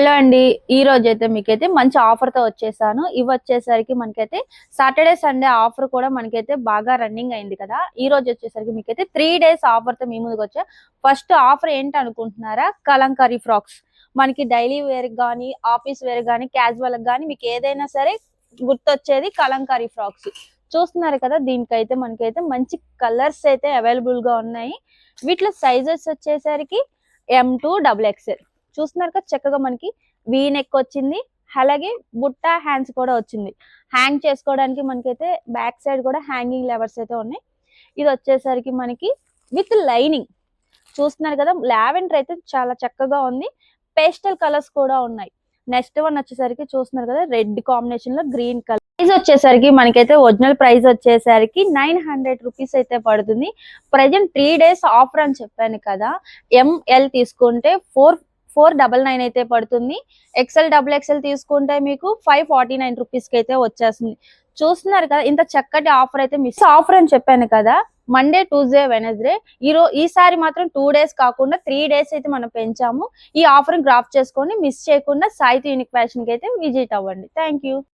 Hello అండి. ఈ రోజైతే మీకైతే మంచి ఆఫర్‌తో వచ్చేసాను. ఇవి వచ్చేసరికి మనకైతే సాటర్‌డే, సండే ఆఫర్ కూడా మనకైతే బాగా రన్నింగ్ అయింది కదా! ఈ రోజు వచ్చేసరికి మీకైతే 3 డేస్ ఆఫర్‌తో మీ ముందుకొచ్చా. ఫస్ట్ ఆఫర్ ఏంటనుకుంటున్నారా? కలంకారీ ఫ్రాక్స్. మనకి డైలీ వేర్‌కి గానీ, ఆఫీస్ వేర్‌కి గానీ, క్యాజువల్‌కి గానీ మీకు ఏదైనా సరే గుర్తొచ్చేది కలంకారీ ఫ్రాక్స్. చూస్తున్నారు కదా! దీనికైతే మనకైతే మంచి కలర్స్ అయితే అవైలబుల్‌గా ఉన్నాయి. వీటిలో సైజెస్ వచ్చేసరికి M2 డబుల్ ఎక్స్ఎల్. చూస్తున్నారు కదా చక్కగా మనకి వీ నెక్ వచ్చింది. అలాగే బుట్ట హ్యాండ్స్ కూడా వచ్చింది. హ్యాంగ్ చేసుకోవడానికి మనకైతే బ్యాక్ సైడ్ కూడా హ్యాంగింగ్ లెవర్స్ అయితే ఉన్నాయి. ఇది వచ్చేసరికి మనకి విత్ లైనింగ్. చూస్తున్నారు కదా లావెండర్ అయితే చాలా చక్కగా ఉంది. పేస్టల్ కలర్స్ కూడా ఉన్నాయి. నెక్స్ట్ వన్ వచ్చేసరికి చూస్తున్నారు కదా రెడ్ కాంబినేషన్ లో గ్రీన్ కలర్. ప్రైస్ వచ్చేసరికి మనకైతే ఒరిజినల్ ప్రైస్ వచ్చేసరికి 900 రూపీస్ అయితే పడుతుంది. ప్రజెంట్ 3 డేస్ ఆఫర్ అని చెప్పాను కదా. ఎంఎల్ తీసుకుంటే 499 అయితే పడుతుంది. ఎక్సెల్ డబుల్ ఎక్సెల్ తీసుకుంటే మీకు 549 రూపీస్ కి అయితే వచ్చేస్తుంది. చూస్తున్నారు కదా ఇంత చక్కటి ఆఫర్ అయితే మిస్ ఆఫర్ అని చెప్పాను కదా. మండే, ట్యూస్డే, వెనస్డే ఈసారి మాత్రం 2 డేస్ కాకుండా 3 డేస్ అయితే మనం పెంచాము. ఈ ఆఫర్ గ్రాఫ్ చేసుకొని మిస్ చేయకుండా సాయితీ యూనిక్ ఫ్యాషన్ కి అయితే విజిట్ అవ్వండి. Thank you.